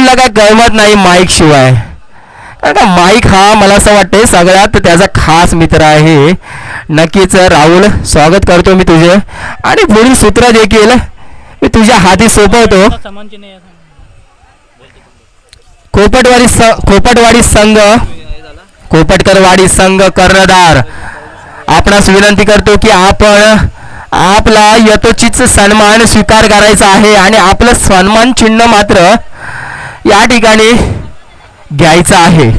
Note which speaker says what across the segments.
Speaker 1: राहुलला काय कळमत नाही माईक शिवाय. कारण का माईक हा मला असं वाटतंय सगळ्यात त्याचा खास मित्र आहे. नक्कीच राहुल, स्वागत करतो मी तुझे आणि पुढील सूत्र देखील मी तुझ्या हाती सोपवतो. कोपटकरवाडी संघ कर्णधार, आपणास विनंती करतो की आपण आपला यथोचित सन्मान स्वीकार करायचा आहे आणि आपलं सन्मान चिन्ह मात्र या ठिकाणी घ्यायचं आहे.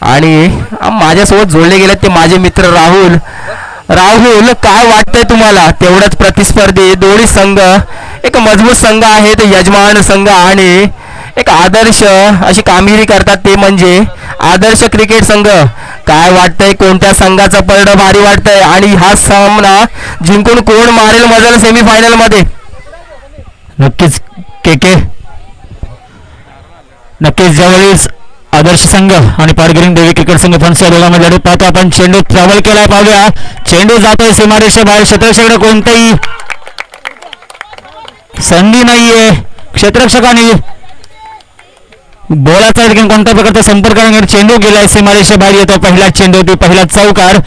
Speaker 1: आणि माझ्यासोबत जोडले गेले ते माझे मित्र राहुल. राहुल, काय वाटतंय तुम्हाला? तेवढंच प्रतिस्पर्धी दोन्ही संघ एक मजबूत संघ आहेत, यजमान संघ आणि एक आदर्श अशी कामगिरी करतात ते म्हणजे आदर्श क्रिकेट संघ. काय वाटतंय कोणत्या संघाचा पलडा भारी वाटतंय आणि हा सामना जिंकून कोण मारेल मजल सेमीफायनल मध्ये?
Speaker 2: नक्कीच के नक्कीच जवळील आदर्श संघ आणि पारगिरी देवी क्रिकेट संघ फणसा दोघांमध्ये लढत पाहतो आपण. चेंडू ट्रॅव्हल केलाय, पाहूया चेंडू जातोय सीमारेषेबाहेर. क्षेत्ररक्षकाकडे कोणतेही संधी नाहीये, क्षेत्ररक्षकाने बॉलाचा ठिकाणी कोणत्या प्रकारचा संपर्क करण्यासाठी चेंडू गेलाय सीमारेषेबाहेर. येतो पहिला चेंडू, ती पहिला चौकार.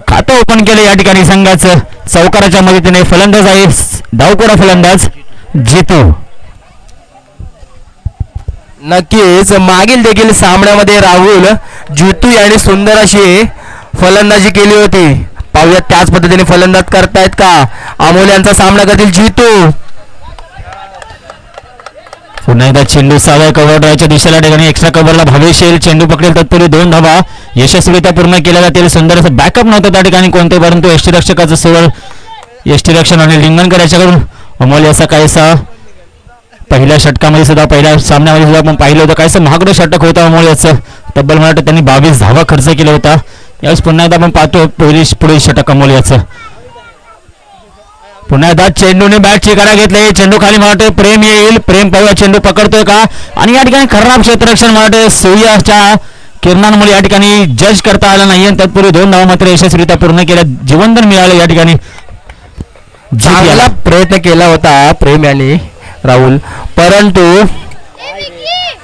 Speaker 2: खातं ओपन केलं या ठिकाणी संघाचं. चौकाराच्या मदतीने फलंदाज आहे धावकोडा फलंदाज जितू.
Speaker 1: नक्कीच मागील देखील सामन्यामध्ये राहुल जितू यांनी सुंदर अशी फलंदाजी केली होती. पाहूयात त्याच पद्धतीने फलंदाज करतायत का अमोल यांचा सामना करतील जितू.
Speaker 2: पुन्हा एकदा चेंडू साव्या कव्हर ड्रायच्या दिशेला ठिकाणी एक्स्ट्रा कव्हरला भावेश येईल. चेंडू पकडेल तत्पूर्वी 2 धावा यशस्वीरित्या पूर्ण केल्या जातील. सुंदर असं बॅकअप नव्हतं त्या ठिकाणी कोणते, परंतु यष्टीरक्षकाचं सोड यष्टीरक्षण आणि लिंगणकर याच्याकडून अमोल याचा काहीसा पहिल्या षटकामध्ये सुद्धा पहिल्या सामन्यामध्ये सुद्धा आपण पाहिलं होतं. काहीसं महागडं षटक होतं अमोल याचं. तब्बल मला वाटतं त्यांनी 22 धावा खर्च केला होता. यावेळेस पुन्हा एकदा आपण पाहतो पुढील षटक अमोल याचं. पुन्हा एकदा चेंडूने बॅट चिकारा घेतले. चेंडू खाली मला वाटतं प्रेम येईल. प्रेम पाहूया चेंडू पकडतोय का आणि या ठिकाणी खराब क्षेत्ररक्षण मला वाटतं सूर्याच्या किरणांमुळे या ठिकाणी जज करता आलं नाही आणि तत्पूर्वी 2 धावा मात्र यशस्वीरित्या पूर्ण केल्या. जीवनदान मिळालं या ठिकाणी.
Speaker 1: चांगला प्रयत्न केला होता प्रेम यांनी राहुल, परंतु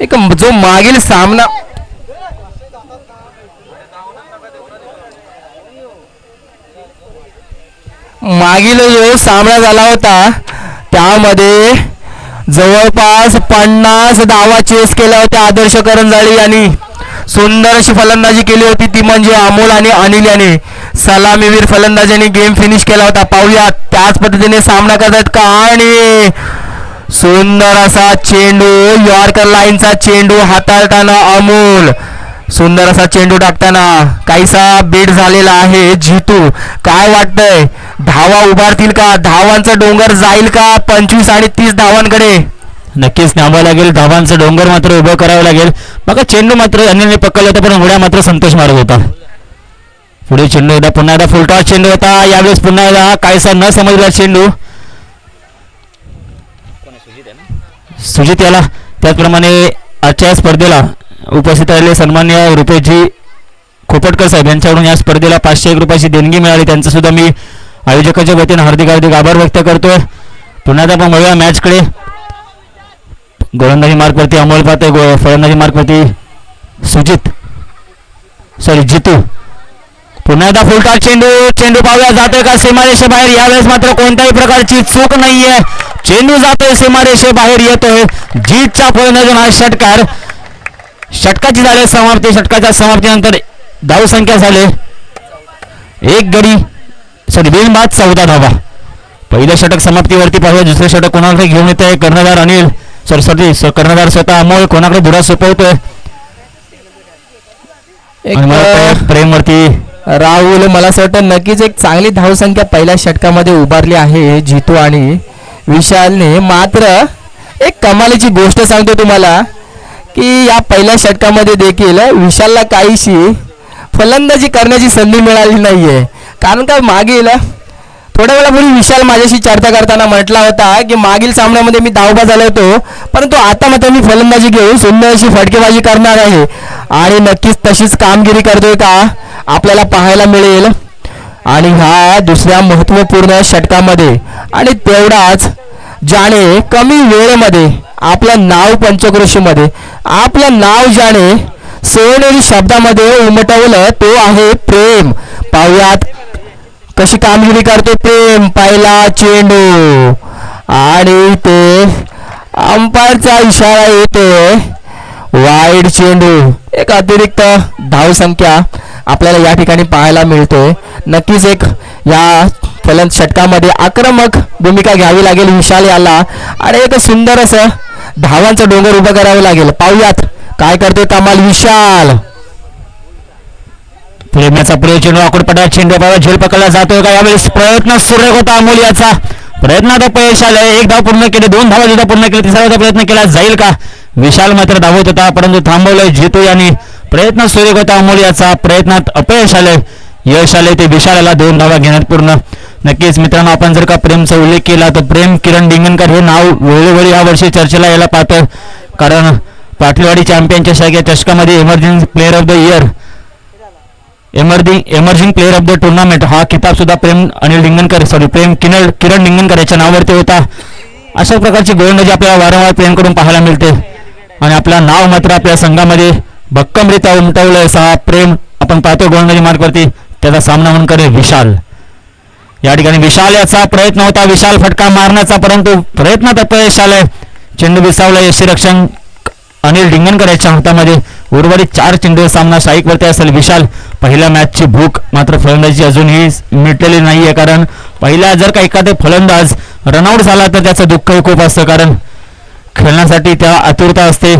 Speaker 1: एक जो मागील सामना जो सामना झाला होता त्यामध्ये जवळपास 50 धावा चेस केल्या होत्या आदर्श करंजाळी यांनी. सुंदर अशी फलंदाजी केली होती ती म्हणजे अमोल आणि अनिल याने सलामीवीर फलंदाजांनी गेम फिनिश केला होता. पाहूया त्याच पद्धतीने सामना करतात का आणि सुंदर असा चेंडू, यॉर्कर लाईनचा चेंडू हाताळताना अमोल सुंदर असा चेंडू टाकताना काहीसा बीट झालेला आहे जितू. काय वाटतंय धावा उभारतील का? धावांचा डोंगर जाईल का 25 आणि 30 धावांकडे?
Speaker 2: नक्कीच न्यावं लागेल. धावांचा डोंगर मात्र उभं करावं लागेल. मग चेंडू मात्र अनिलने पकडला होता पण उड्या मात्र संतोष मारत होता. पुढे चेंडू एकदा पुन्हा एकदा फुलटॉस चेंडू होता. यावेळेस पुन्हा एकदा काहीसा न समजला चेंडू सुजित याला. त्याचप्रमाणे आजच्या स्पर्धेला उपस्थित राहिलेले सन्मान्य रुपेशजी खोपटकर साहेब यांच्याकडून या स्पर्धेला 501 रुपयाची देणगी मिळाली. त्यांचं सुद्धा मी आयोजकाच्या वतीने हार्दिक आभार व्यक्त करतोय. पुन्हा एकदा आपण बघूया मॅचकडे. गोलंदाजी मार्कवरती अमोल पाहतोय, फलंदाजी मार्कवरती जितू. पुन्हा एकदा फुलटॉस चेंडू पाहूया जातोय का सीमारेषेबाहेर. यावेळेस मात्र कोणत्याही प्रकारची चूक नाहीये. चेंडू जातोय सीमारेषेबाहेर येतोय. जीतच्या फलंदाजून हा षटकार. षटकाची झाली समाप्ती. षटकाच्या समाप्तीनंतर धावसंख्या झाले 1 गडी बिनबाद 14 धावा. पहिलं षटक समाप्तीवरती पाहूया. दुसरं षटक कोणाकडे घेऊन येत आहे कर्णधार अनिल कर्णधार स्वतः अमोल कोणाकडे धुरा सोपवतोय प्रेमवरती
Speaker 1: राहुल. मला असं वाटतं नक्कीच एक चांगली धावसंख्या पहिल्या षटकामध्ये उभारली आहे जितू आणि विशालने. मात्र एक कमालीची गोष्ट सांगतो तुम्हाला की या पहिल्या षटकामध्ये देखील विशालला काहीशी फलंदाजी करण्याची संधी मिळाली नाहीये. कारण का मागील थोड्या वेळापूर्वी विशाल माझ्याशी चर्चा करताना म्हटला होता की मागील सामन्यामध्ये मी धावबाज झालो होतो परंतु आता मात्र मी फलंदाजी घेऊन सुंदर अशी फटकेबाजी करणार आहे आणि नक्कीच तशीच कामगिरी करतोय का आपल्याला पाहायला मिळेल. आणि ह्या दुसऱ्या महत्त्वपूर्ण षटकामध्ये आणि तेवढाच ज्याने कमी वेळेमध्ये आपलं नाव पंचक्रोशीमध्ये आपलं नाव ज्याने सोनेरी शब्दामध्ये उमटवलं तो आहे प्रेम. पाहुयात कशी कामगिरी करतो प्रेम. पहिला चेंडू आणि ते अंपायरचा इशारा येतोय वाईड चेंडू. एक अतिरिक्त धावसंख्या आपल्याला या ठिकाणी पाहायला मिळतोय. नक्कीच एक या षटकामध्ये आक्रमक भूमिका घ्यावी लागेल विशाल याला आणि एक सुंदर असं धावांचं डोंगर उभं करावं लागेल. पाहूयात काय करतोय कमाल विशाल.
Speaker 2: प्रेमाचा प्रयोग चेंडू आकुडपटा चेंडू पावा झेल पकडला जातोय का यावेळेस प्रयत्न सुरेख होता अमोल याचा. प्रयत्नात अपयश आलंय. एक धाव पूर्ण केले 2 धावा सुद्धा पूर्ण केले. तिसरा प्रयत्न केला जाईल का. विशाल मात्र धावत होता परंतु थांबवलंय जितू यांनी. प्रयत्न सुरेख होता अमोल याचा. प्रयत्नात अपयश आलंय. यश आले ते विशालाला 2 धावा घेण्यात पूर्ण. नक्कीच मित्रांनो आपण जर का प्रेमचा उल्लेख केला तर प्रेम किरण डिंगणकर हे नाव वेळोवेळी या वर्षी चर्चेला यायला पाहतं. कारण पाटलीवाडी चॅम्पियनच्या शाखेच्या चषकामध्ये emerging player of the year emerging player of the tournament हा किताब सुद्धा प्रेम किरण डिंगणकर याच्या नावावरती होता. अशा प्रकारची गोलंदाजी आपल्याला वारंवार प्रेमकडून पाहायला मिळते आणि आपलं नाव मात्र आपल्या संघामध्ये भक्कमरित्या उमटवलंय. सहा प्रेम आपण पाहतो गोलंदाजी मार्गवरती. त्याचा सामना म्हणून करे विशाल. या ठिकाणी विशाल याचा प्रयत्न होता विशाल फटका मारण्याचा परंतु प्रयत्नात अपयश आलंय. चेंडू विसावला. यष्टीरक्षण अनिल डिंगणकर याच्या हातामध्ये. उर्वरित 4 चेंडू सामना स्ट्राईकवरती असेल. विशाल पहिल्या मॅचची भूक मात्र फलंदाजी अजूनही मिटलेली नाहीये. कारण पहिला जर का एखादा फलंदाज रनआउट झाला तर त्याचं दुःखही खूप असतं. कारण खेळण्यासाठी त्या आतुरता असते.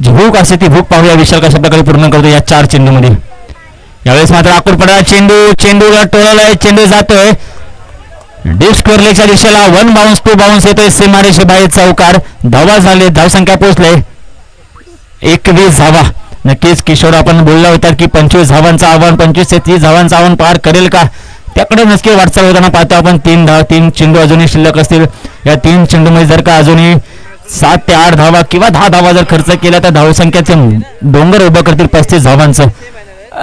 Speaker 2: जी भूक असते ती भूक पाहूया विशाल कशा प्रकारे पूर्ण करतो या 4 चेंडूमध्ये. यावेळेस मात्र आकुडपडा चेंडूला टोळालाय. चेंडू जातोय डीप स्क्वेअर लेगच्या दिशेला. 1 बाउन्स 2 बाउन्स येतोय. सीमारेषे बाहेर चौकार. धावा झाले. धावसंख्या पोहोचले 21 धावा. नक्कीच किशोर आपण बोलला होता की 25 धावांचं आव्हान 25 ते 30 धावांचं आव्हान पार करेल का त्याकडे नक्की वाटचाल होताना पाहतो आपण. 3 चेंडू अजूनही शिल्लक असतील. या 3 चेंडूमध्ये जर का अजूनही 7 ते 8 धावा किंवा 10 धावा जर खर्च केला तर धावसंख्याचे डोंगर उभं करतील 35 धावांचं.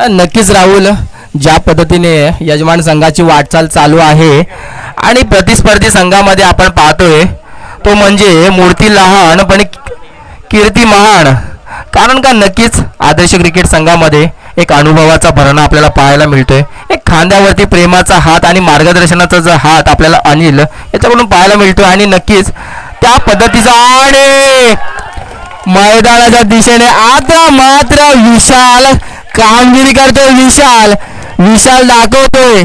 Speaker 1: नक्कीच राहुल ज्या पद्धतीने यजमान संघाची वाटचाल चालू आहे आणि प्रतिस्पर्धी संघामध्ये आपण पाहतोय तो म्हणजे मूर्ती लहान पण कीर्ती महान. कारण का नक्कीच आदर्श क्रिकेट संघामध्ये एक अनुभवाचा भरणा आपल्याला पाहायला मिळतोय. एक खांद्यावरती प्रेमाचा हात आणि मार्गदर्शनाचा जो हात आपल्याला अनिल याच्याकडून पाहायला मिळतोय आणि नक्कीच त्या पद्धतीचा आणि मैदानाच्या दिशेने आता मात्र विशाल कामगिरी करतोय. विशाल दाखवतोय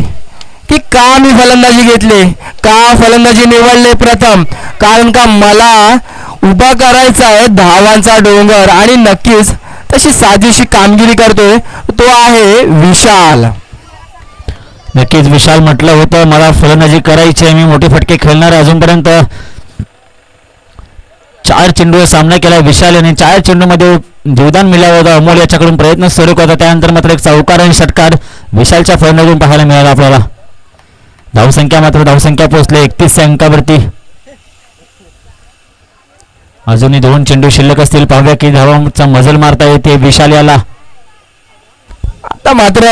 Speaker 1: की का मी फलंदाजी घेतली का फलंदाजी निवडले प्रथम. कारण का मला उभा करायचा आहे धावांचा डोंगर आणि नक्कीच तशी साजेशी कामगिरी करतोय तो आहे विशाल.
Speaker 2: नक्कीच विशाल म्हटलं होतं मला फलंदाजी करायची आहे. मी मोठे फटके खेळणार आहे. अजूनपर्यंत 4 चेंडू सामना केला विशाल यांनी. 4 चेंडूमध्ये जीवदान मिळालं होतं. अमोल याच्याकडून प्रयत्न सुरू होता. त्यानंतर मात्र एक चौकार आणि षटकार विशालच्या फलंदाजीतून पाहायला मिळाला आपल्याला. धावसंख्या पोहोचले 31 अंकावरती. अजूनही 2 चेंडू शिल्लक असतील. पाहूया की धावांचा मजल मारता येते विशाल याला.
Speaker 1: आता मात्र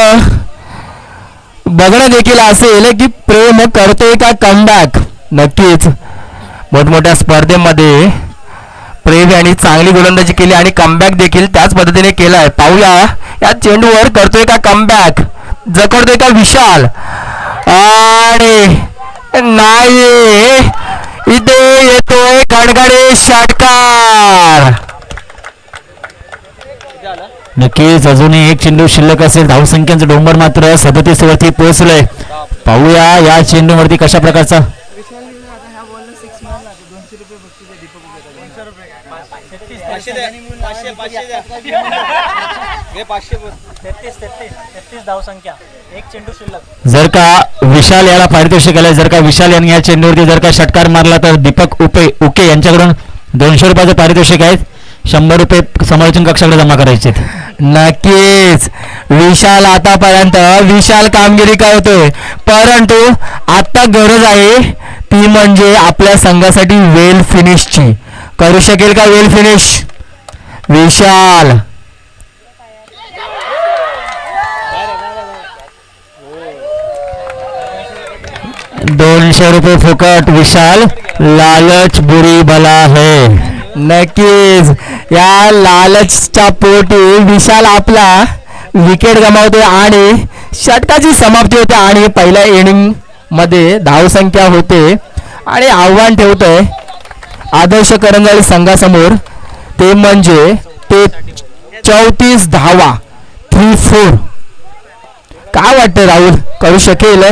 Speaker 1: बघणं देखील असेल की प्रेम करतोय का कमबॅक. नक्कीच मोठमोठ्या स्पर्धेमध्ये प्रेम यांनी चांगली गोलंदाजी केली आणि कमबॅक देखील त्याच पद्धतीने केलाय. पाहूया या चेंडूवर करतोय का कमबॅक. जखडतोय का विशाल आणि नाही इथे येतोय गडगडे षटकार.
Speaker 2: नक्कीच अजूनही 1 चेंडू शिल्लक असेल. धावसंख्यांचं डोंगर मात्र 37 वरती पोहोचलंय. पाहूया या चेंडूवरती कशा प्रकारचा जर का विशाल याला पारितोषिक आलंय. जर का विशाल यांनी या चेंडूवरती जर का षटकार मारला तर दीपक उके यांच्याकडून 200 रुपयाचं पारितोषिक आहे. 100 रुपये समालोचन कक्षाकडे जमा करायचे.
Speaker 1: नक्कीच विशाल आतापर्यंत कामगिरी करतोय परंतु आता गरज आहे ती म्हणजे आपल्या संघासाठी वेल फिनिशची. करू शकेल का वेल फिनिश विशाल.
Speaker 2: 200 रुपये फुकट विशाल. लालच बुरी बला है.
Speaker 1: नक्कीच या लालचच्या पोटी विशाल आपला विकेट गमावतोय आणि षटकाची समाप्ती होते आणि पहिल्या इनिंग मध्ये धावसंख्या होते आणि आव्हान ठेवतोय आदर्श करंजाळी संघासमोर ते म्हणजे ते 34 धावा 3-4. काय वाटतं राहुल, करू शकेल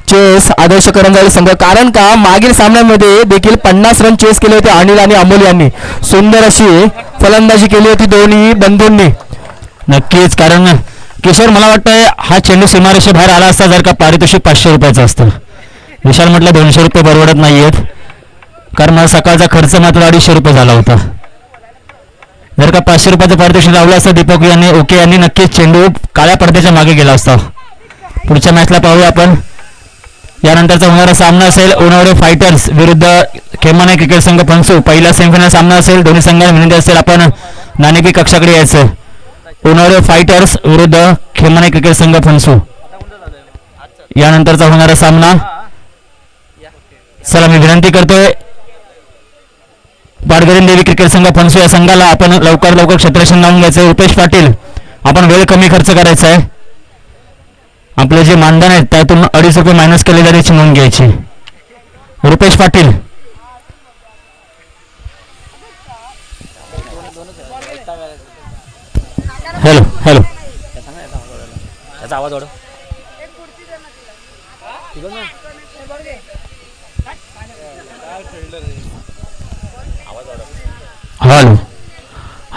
Speaker 1: चेस आदर्श करंजाळी संघ? कारण का मागील सामन्यामध्ये देखील 50 रन चेस केले होते अनिल आणि अमोल यांनी. सुंदर अशी फलंदाजी केली होती दोन्ही बंधूंनी.
Speaker 2: नक्कीच, कारण किशोर मला वाटतं हा चेंडू सीमारेषेबाहेर आला असता जर का पारितोषिक 500 रुपयाचं असतं. विशाल म्हटलं 200 रुपये परवडत नाहीयेत, कारण मला सकाळचा खर्च मात्र 250 रुपये झाला होता. जर का 500 रुपयाचं पारितोषिक लावलं असतं दीपक यांनी ओके यांनी नक्कीच चेंडू काळ्या पडद्याच्या मागे गेला असता. पुढच्या मॅचला पाहूया आपण. यानंतरचा होणारा सामना असेल उन्हाळे फायटर्स विरुद्ध खेमाने क्रिकेट संघ फणसू. पहिला सेमीफायनल सामना असेल. दोन्ही संघांना विनंती असेल आपण नाणेफेक कक्षाकडे यायचं. उन्हाळे फायटर्स विरुद्ध खेमाने क्रिकेट संघ फणसू यानंतरचा होणारा सामना. चला मी विनंती करतोय पाडगरीन देवी क्रिकेट संघ फणसू या संघाला आपण लवकर क्षेत्ररक्षण लावून घ्यायचं. रुपेश पाटील आपण वेळ कमी खर्च करायचा आहे. आपले जे मानधन आहेत त्यातून 250 रुपये मायनस केले तरी नोंद घ्यायची. रुपेश पाटील हॅलो हॅलो
Speaker 1: आवाज वाढव.
Speaker 2: Hello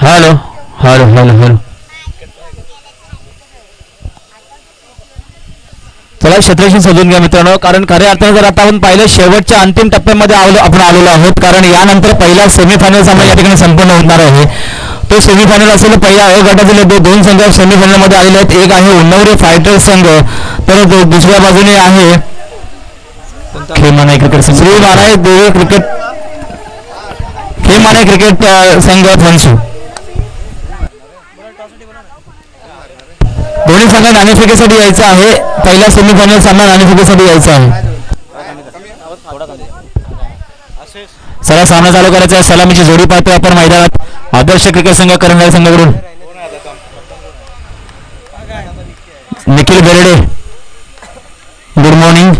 Speaker 2: hello hello hello hello चला क्षेत्ररक्षण सजून घ्या मित्रांनो, कारण खऱ्या अर्थाने जर आता आपण पाहिलं शेवटच्या अंतिम टप्प्यामध्ये आपण आलेलो आहोत. कारण यानंतर पहिला सेमीफायनल सामना या ठिकाणी संपन्न होणार आहे. तो सेमीफायनल असेल पहिल्या अ गटातील दोन संघ सेमीफायनल मध्ये आलेले आहेत. एक आहे उन्नवरे फायटर्स संघ तर दुसऱ्या बाजूने आहे खेमाने क्रिकेट संघ. श्री मानाय देवी क्रिकेट खेमाने क्रिकेट संघ फणसू. दोन्ही संघ नाणेफेकीसाठी यायचं आहे. पहिला सेमीफायनल सामना नाणेफेकीसाठी यायचा आहे. चला सामना चालू करायचा आहे. सलामीची जोडी पाहतोय आपण मैदानात. आदर्श क्रिकेट संघ करंजाळी संघाकडून निखिल बेर्डे गुड मॉर्निंग.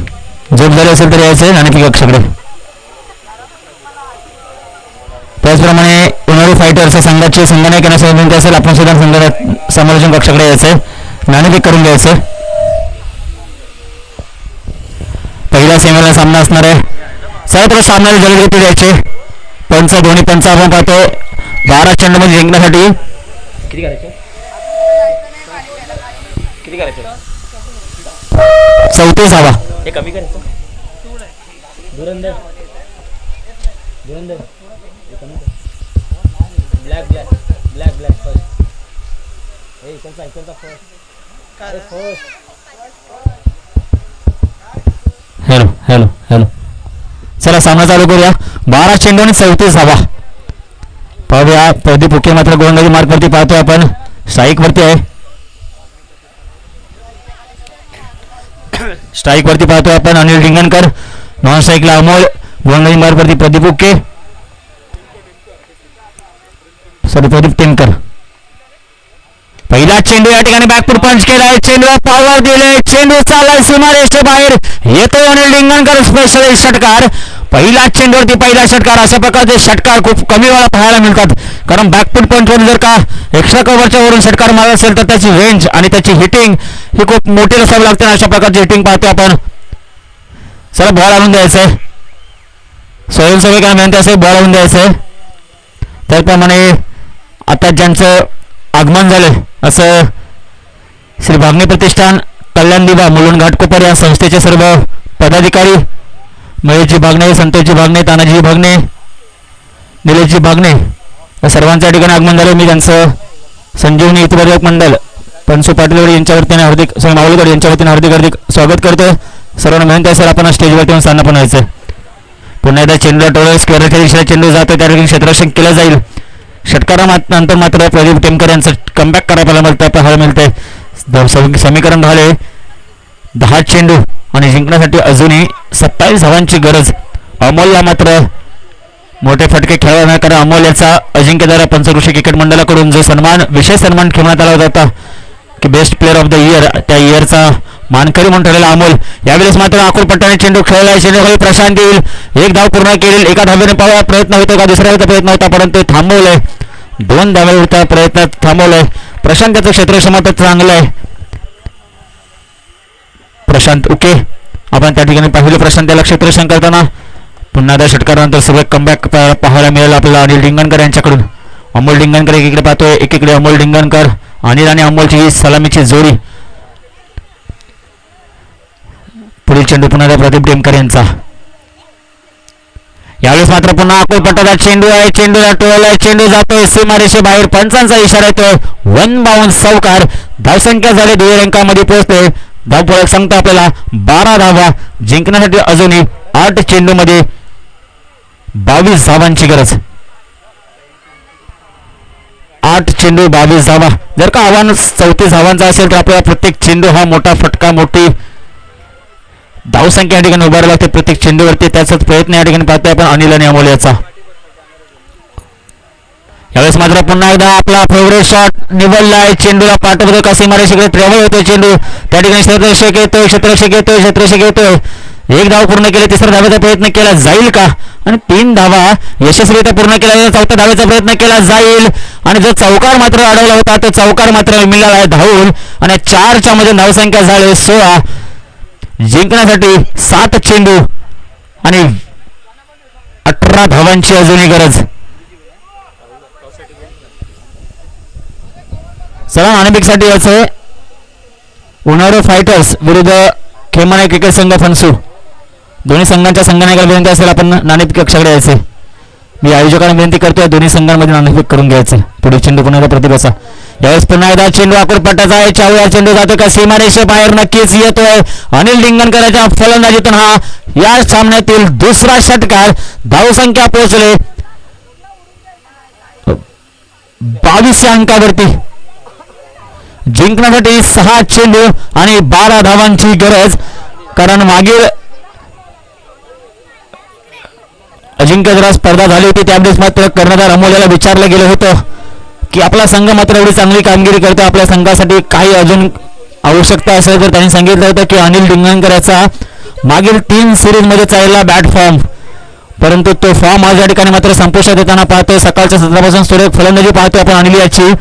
Speaker 2: झोप झाली असेल तर यायचं आहे नाणेफेकी कक्षाकडे. त्याचप्रमाणे उन्हाळी फायटर्स संघाचे संघनायक विनंती असेल आपण सुद्धा संघात समालोचन कक्षाकडे यायचंय. नाणेफेक करून घ्यायचं. पहिला सेमीफायनल सामना असणार आहे. सर्व सामन्याला जलदगती द्यायचे. दोन्ही पंच आपण पाहतो 12 चेंडूमध्ये जिंकण्यासाठी
Speaker 1: किती करायचे
Speaker 2: 34 हवा.
Speaker 1: हे कमी करायचं.
Speaker 2: हॅलो हॅलो हॅलो चला सामना चालू करूया. 12 चेंडू आणि 34 हवा. पाहूया प्रदीप ओके मात्र गोलंदाजी मार्क वरती पाहतोय आपण. स्ट्राईक वरती आहे. स्ट्राईक वरती पाहतोय आपण अनिल रिंगणकर. नॉन स्ट्राईकला अमोल. गोलंदाजी मार्क वरती प्रदीप ओके प्रदीप टेमकर. पहिला चेंडू या ठिकाणी बॅकफूट पंच केलाय. चेंडूला पॉवर दिले. चेंडू चाललाय सीमारेषे बाहेर येतो अनिल रिंगणकर स्पेशल षटकार. पहिला चेंडूवरती पहिला षटकार. अशा प्रकारचे षटकार खूप कमी वेळा पाहायला मिळतात. कारण बॅकफूट पंचवर जर का एक्स्ट्रा कव्हरच्या वरून षटकार मारत असेल तर त्याची रेंज आणि त्याची हिटिंग ही खूप मोठी असावी लागते. अशा प्रकारची हिटिंग पाहतो आपण. चला बॉल आणून द्यायचंय. स्वयंसेवकांना विनंती असेल बॉल आणून द्यायचंय. त्याप्रमाणे आता ज्यांचं आगमन झालं असं श्री भागणे प्रतिष्ठान कल्याण दिवा मुलुंड घाटकोपर या संस्थेचे सर्व पदाधिकारी महेशजी भागणे, संतोषजी भागणे, तानाजी भागणे, निलेशजी भागणे या सर्वांच्या ठिकाणी आगमन झालं. मी त्यांचं संजीवनी हितवर्धक मंडळ पंचू पाटील यांच्या वतीने हार्दिक मावळगड यांच्या वतीने हार्दिक स्वागत करतोय. सर्वांना विनंती असेल आपण स्टेजवरती येऊन स्थान पण व्हायचं. पुन्हा एकदा चेंडू टोळे स्क्वेअरच्या दिशेने चेंडू जातो त्या ठिकाणी क्षेत्ररक्षण केलं जाईल. षटकारानंतर मात्र प्रदीप टेमकर यांचं कमबॅक करायला पाहायला मिळतंय. समीकरण झाले 10 चेंडू आणि जिंकण्यासाठी अजूनही 27 धावांची गरज. अमोलला मात्र मोठे फटके खेळवणार, कारण अमोल याचा अजिंक्यतारा पंचकृषी क्रिकेट मंडळाकडून जो विशेष सन्मान ठेवण्यात आला होता की best player of the year, त्या इयरचा मानकरी म्हणून ठरलेला अमोल यावेळेस मात्र आकुरपट्टाने चेंडू खेळला. चेंडू प्रशांत येईल, एक धाव पूर्ण केली. एका धावेने पाहावा प्रयत्न होतो का, दुसऱ्या धावेचा प्रयत्न होता परंतु थांबवलंय. 2 धावेचा प्रयत्न थांबवलाय. प्रशांत याचं क्षेत्रक्षमता तर चांगलं आहे. प्रशांत ओके, आपण त्या ठिकाणी पाहिलं प्रशांत त्याला क्षेत्ररक्षण करताना. पुन्हा त्या षटकारानंतर सगळं कमबॅक पाहायला मिळेल आपल्याला अनिल डिंगणकर यांच्याकडून. अमोल डिंगणकर एकीकडे पाहतोय, एकीकडे अमोल डिंगणकर. अनिल आणि अमोलची ही सलामीची जोडी. पुढील चेंडू पुन्हा प्रदीप टेमकर यांचा. यावेळेस मात्र पुन्हा आकुरपट्टाचा चेंडू आहे. चेंडूला टोळलाय, चेंडू जातोय सीमारेषे बाहेर. पंचांचा इशारा येतोय. 1 बाउंड चौकार. धावसंख्या झाली 2 अंकामध्ये पोहोचते. धावफलक सांगतो आपल्याला 12 धावा. जिंकण्यासाठी अजूनही 8 चेंडूमध्ये 22 धावांची गरज. 8 चेंडू 22 धावा. जर का आव्हान 34 धावांचा असेल तर आपल्याला प्रत्येक चेंडू हा मोठा फटका, मोठी धावसंख्या या ठिकाणी उभारावी लागते प्रत्येक चेंडूवरती. त्याचाच प्रयत्न या ठिकाणी पाहतोय आपण अनिल आणि अमोल याचा. यावेळेस मात्र पुन्हा एकदा आपला फेवरेट शॉट निवडलाय. चेंडूला पाठवतो का सीमारेषेकडे ट्रॅव्हल होतोय चेंडू. त्या ठिकाणी क्षेत्ररक्षक येतोय. 1 धाव पूर्ण केले. 3ऱ्या धावेचा प्रयत्न केला जाईल का, आणि 3 धावा यशस्वीरित्या पूर्ण केला. 4थ्या धावेचा प्रयत्न केला जाईल, आणि जो चौकार मात्र अडवला होता तो चौकार मात्र मिळाला आहे धावून. आणि 4च्या मध्ये धावसंख्या झाली 16. जिंकण्यासाठी 7 चेंडू आणि 18 धावांची अजूनही गरज. चला नाणेफेकसाठी याचे उन्हाळी फायटर्स विरुद्ध खेमाने क्रिकेट संघ फणसू, दोन्ही संघांच्या संघनायकाला विनंती असेल आपण नाणेफेक कक्षाकडे यायचे. मी आयोजकांना विनंती करतोय दोन्ही संघांमध्ये नाणेफेक करून घ्यायचं. पुढे चेंडू पुन्हा एकदा प्रतिभाचा. यावेळेस पुन्हा एकदा चेंडू आकुरपट्टाचा आहे. 4 चेंडू जातो का सीमारेषे बाहेर नक्कीच येतोय. अनिल डिंगणकरांच्या फलंदाजीतून हा या सामन्यातील 2रा षटकार. धावसंख्या पोहोचले 22 अंकावरती. जिंकण्यासाठी 6 चेंडू आणि 12 धावांची गरज, कारण मागील अजिंक्यतारा स्पर्धा झाली होती त्यावेळेस मात्र कर्णधार अमोल याला विचारलं गेलं होतं की आपला संघ मात्र एवढी चांगली कामगिरी करतो, आपल्या संघासाठी काही अजून आवश्यकता असेल तर त्यांनी सांगितलं होतं की अनिल डिंगणकर याचा मागील 3 सिरीजमध्ये चाललेला बॅट फॉर्म, परंतु तो फॉर्म आज या ठिकाणी मात्र संपुष्टात येताना पाहतोय. सकाळच्या सत्रापासून सुरेख फलंदाजी पाहतोय आपण अनिल याची.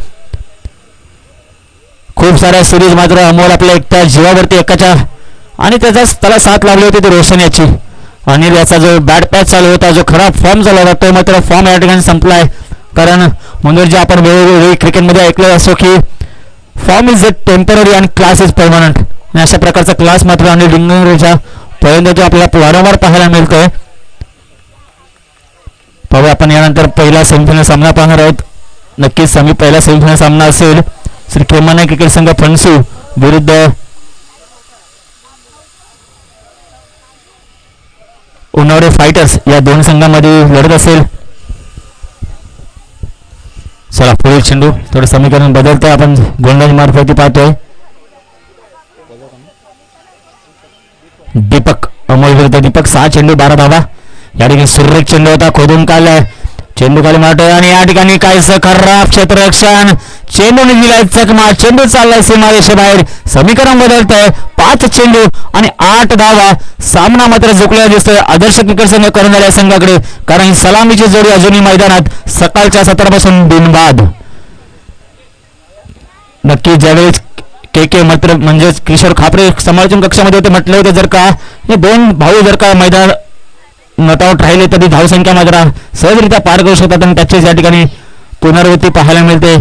Speaker 2: खूप साऱ्या सिरीज मात्र अमोल आपल्या एकट्या जीवावरती एकाच्या, आणि त्याला साथ लागली होती ती रोशन याची. अनिल याचा जो बॅट पॅच चालू होता, जो खराब फॉर्म चालू होता, तो मात्र फॉर्म या ठिकाणी संपलाय. कारण म्हणून जे आपण वेगवेगळी क्रिकेटमध्ये ऐकलं असो की form is a temporary and class is permanent, आणि अशा प्रकारचा क्लास मात्र अनिल डिंगणकरच्या फलंदाजी आपल्याला वारंवार पाहायला मिळतोय. पाहू आपण यानंतर पहिला सेमीफायनल सामना पाहणार आहोत. नक्कीच पहिला सेमीफायनल सामना असेल श्री खेमाने क्रिकेट संघ फणसू विरुद्ध उन्हाळे फायटर्स या 2 संघांमध्ये लढत असेल. चला पुढील चेंडू थोडं समीकरण बदलतंय, आपण गोलंदाज मार्फत पाहतोय. दीपक अमोल विरुद्ध दीपक. 6 चेंडू 12 धावा. या ठिकाणी सुरेख चेंडू होता, खोदून काढलाय, चेंडू खाली मारतोय, आणि या ठिकाणी काहीसं खराब क्षेत्ररक्षण. चेंडूने दिलाय चकमा, चेंडू चाललाय सीमारेषेबाहेर. समीकरण बदलतंय. 5 चेंडू आणि 8 धावा. सामना मात्र झुकलेला दिसतोय आदर्श क्रिकेट संघ करणाऱ्या या संघाकडे, कारण सलामीची जोडी अजूनही मैदानात सकाळच्या सत्रापासून बिनबाद. नक्की ज्यावेळेस के मात्र म्हणजेच किशोर खापरे समालोचन कक्षामध्ये होते, म्हटले होते जर का हे 2 भाऊ जर का मैदान नटावट राहिले तरी धावसंख्या मात्र सहजरित्या पार करू शकतात, आणि त्याचीच या ठिकाणी पुनरावृत्ती पाहायला मिळते.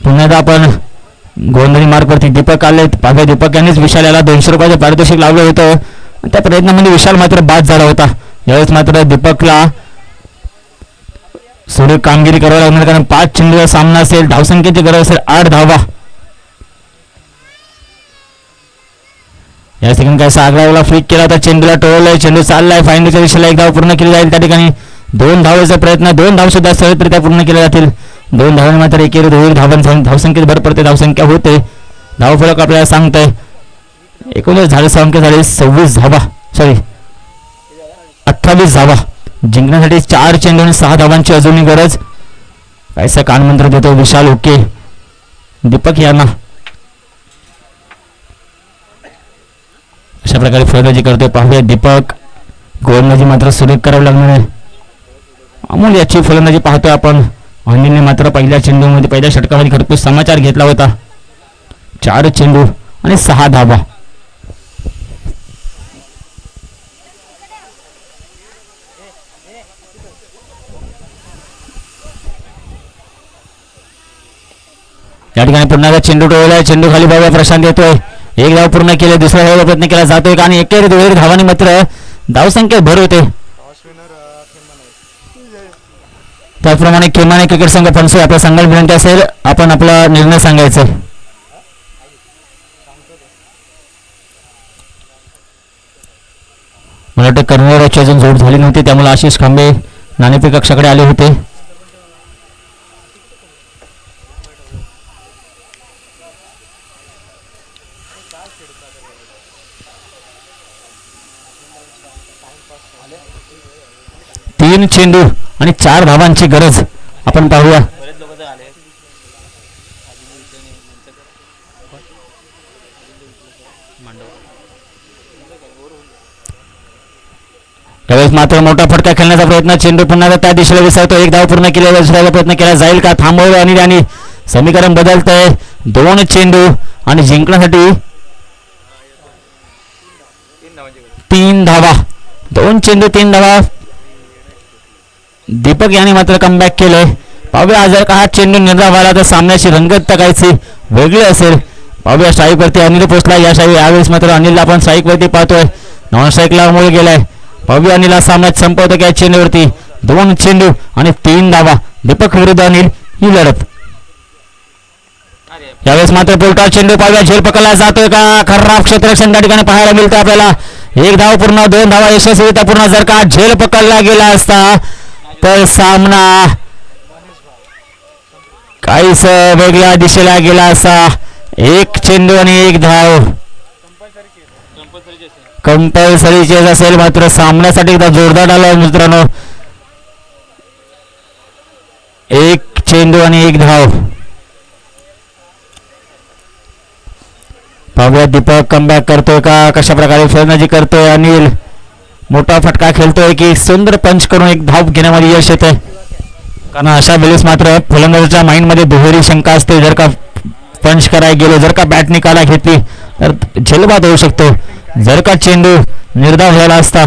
Speaker 2: पुन्हा एकदा आपण गोंधळी मार्फत दीपक आले. पाहिजे दीपक यांनीच विशाल याला 200 रुपयाचं पारितोषिक लावलं होतं, त्या प्रयत्नामध्ये विशाल मात्र बाद झाला होता. यावेळेस मात्र दीपकला थोडी कामगिरी करावी लागणार, कारण 5 चेंडूचा सामना असेल. धावसंख्येची गरज असेल 8 धावा. या ठिकाणी काय सागरावला फ्लिक केला होता, चेंडूला टोळलाय, चेंडू चाललाय फायनलच्या दिशेला. 1 धाव पूर्ण केली जाईल. त्या ठिकाणी 2 धावेचा प्रयत्न, 2 धाव सुद्धा सहजरित्या पूर्ण केल्या जातील. 2 धावांनी मात्र एकेरी 2 धावसंख्येत भर पडते, धावसंख्या होते. धावफलक आपल्याला सांगतंय एकूणच झाले संख्या झाले 26 धावा, सॉरी 28 धावा. जिंकण्यासाठी 4 चेंडू आणि 6 धावांची अजूनही गरज. कायसा कानमंत्र देतो विशाल ओके दीपक यांना. अशा प्रकारे फलंदाजी करतोय पाहूया दीपक. गोलंदाजी मात्र सुरेख करावी लागणार आहे. अमोल याची फलंदाजी पाहतोय आपण. अनिलने मात्र पहिल्या चेंडूमध्ये पहिल्या षटकामध्ये घरपोच समाचार घेतला होता. 4 चेंडू आणि 6 धावा. या ठिकाणी पुन्हा चेंडू टोळलाय. चेंडू खाली बघा प्रशांत येतोय. एक धाव पूर्ण केले. दुसरा धावाचा प्रयत्न केला जातोय आणि एकेरी दुहेरी धावांनी मात्र धावसंख्येत भर होते. त्याचप्रमाणे केमाने क्रिकेट संघ फणसू आपल्या संघाला विनंती असेल आपण आपला निर्णय सांगायचा. मला वाटतं कर्णधाराची अजून जोड झाली नव्हती त्यामुळे आशिष खांबे नाणेफेक कक्षाकडे आले होते. तीन चेंडू आणि 4 धावांची गरज आपण पाहूया. त्यावेळेस मात्र मोठा फटका खेळण्याचा प्रयत्न. चेंडू पुन्हा त्या दिशेला विसरतो. एक धाव पूर्ण केला. दुसऱ्याचा प्रयत्न केला जाईल का थांबवलं अनिल आणि समीकरण बदलतंय. 2 चेंडू आणि जिंकण्यासाठी 3 धावा. 2 चेंडू 3 धावा. दीपक यांनी मात्र कमबॅक केलंय. पाहूया जर का हा चेंडू निर्धाव झाला तर सामन्याची रंगत टाकायची वेगळी असेल. पाहूया स्ट्राईकवरती अनिल पोचला. यावेळेस मात्र अनिलला आपण स्ट्राईकवरती पाहतोय. नॉन स्ट्राईकला मुळे गेलाय. पाहूया अनिल सामन्यात संपवतो की या चेंडूवरती. 2 चेंडू आणि 3 धावा. दीपक विरुद्ध अनिल ही लढत. यावेळेस मात्र पुलटा चेंडू पाहूया झेल पकडला जातोय का. खराब क्षेत्ररक्षण त्या ठिकाणी पाहायला मिळतं आपल्याला. 1 धाव पूर्ण 2 धावा यशस्वीरित्या पूर्ण. जर का झेल पकडला गेला असता तर सामना काहीच वेगळ्या दिशेला गेला असता. 1 चेंडू आणि 1 धाव कंपल्सरी चेस असेल. मात्र सामन्यासाठी एकदा जोरदार आला मित्रांनो. 1 चेंडू आणि 1 धाव. पाहूया दीपक कमबॅक करतोय का. कशा प्रकारे फलंदाजी करतोय अनिल. मोठा फटका खेळतोय की सुंदर पंच करून 1 धाव घेण्यामध्ये यश येते. कारण अशा वेळेस मात्र फलंदाजाच्या माइंडमध्ये दुहेरी शंका असते. जर का पंच करायला गेलो जर का बॅट निकाला घेतली तर झेलबाद होऊ शकतो. जर का चेंडू निर्धाव झाला असता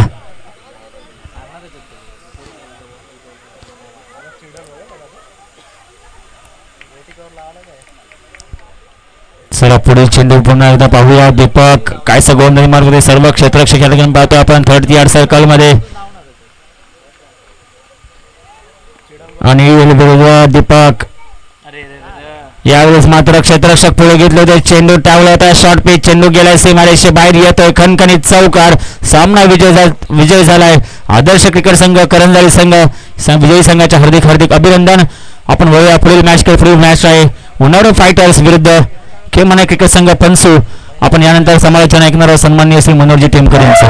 Speaker 2: चला पुढील चेंडू पुन्हा एकदा पाहूया. दीपक काय गोंधळी मार्ग सर्व क्षेत्ररक्षक या ठिकाणी पाहतो आपण. 30 यार्ड सर्कल मध्ये आणि दीपक यावेळेस मात्र क्षेत्ररक्षक पुढे घेतले होते. चेंडू टावला होता. शॉर्ट पिच चेंडू गेलाय सीमारेषे बाहेर येतोय. खणखणीत चौकार. सामना विजय झालाय. आदर्श क्रिकेट संघ करंजाली संघ विजयी संघाचे हार्दिक हार्दिक अभिनंदन. आपण वळूया पुढील मॅच. पुढील मॅच आहे उन्हाळू फायटर्स विरुद्ध केमाने क्रिकेट संघ फणसू. आपण यानंतर समालोचन ऐकणार आहोत सन्माननीय श्री मनोहरजी टेमकर यांचं.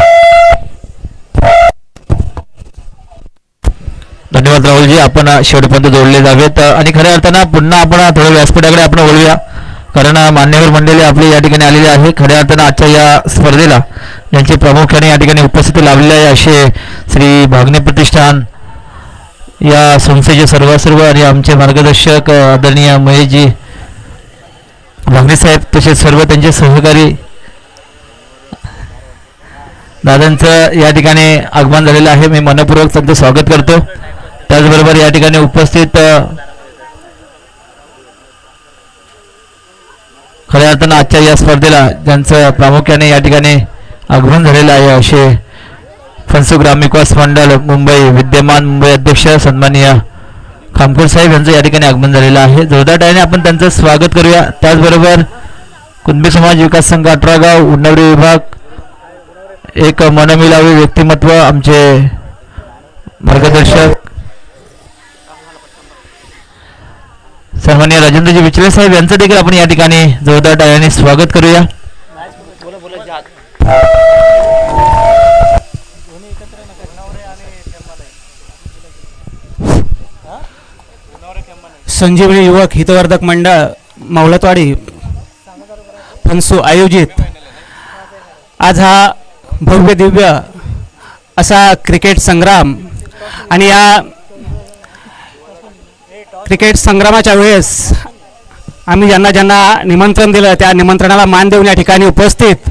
Speaker 2: धन्यवाद राहुलजी. आपण शेवटपर्यंत जोडले जावेत आणि खऱ्या अर्थानं पुन्हा आपण थोडं व्यासपीठाकडे आपण वळूया. कारण मान्यवर मंडळी आपली या ठिकाणी आलेली आहे. खऱ्या अर्थानं आजच्या या स्पर्धेला यांची प्रामुख्याने या ठिकाणी उपस्थिती लाभलेली आहे असे श्री भागणे प्रतिष्ठान या संस्थेचे सर्व आणि आमचे मार्गदर्शक आदरणीय महेशजी भागणे साहेब तसेच सर्व त्यांचे सहकारी दादांचं या ठिकाणी आगमन झालेलं आहे. मी मनपूर्वक त्यांचं स्वागत करतो. त्याचबरोबर या ठिकाणी उपस्थित खऱ्या अर्थानं आजच्या या स्पर्धेला ज्यांचं प्रामुख्याने या ठिकाणी आगमन झालेलं आहे असे फणसू ग्राम विकास मंडळ मुंबई विद्यमान मुंबई अध्यक्ष सन्माननीय खामकर साहेब यांचं या ठिकाणी आगमन झालेलं आहे. जोरदार टाळ्याने आपण त्यांचं स्वागत करूया. त्याचबरोबर कुणबी समाज विकास संघ 18 गाव उन्नवडी विभाग एक मनमिलावी व्यक्तिमत्व आमचे मार्गदर्शक सन्माननीय राजेंद्रजी विचले साहेब यांचं देखील आपण या ठिकाणी जोरदार टाळ्याने स्वागत करूया.
Speaker 3: संजीवनी युवक हितवर्धक मंडळ मौलतवाडी फणसू आयोजित आज हा भव्य दिव्य असा क्रिकेट संग्राम आणि या क्रिकेट संग्रामाच्या वेळेस आम्ही ज्यांना ज्यांना निमंत्रण दिलं त्या निमंत्रणाला मान देऊन या ठिकाणी उपस्थित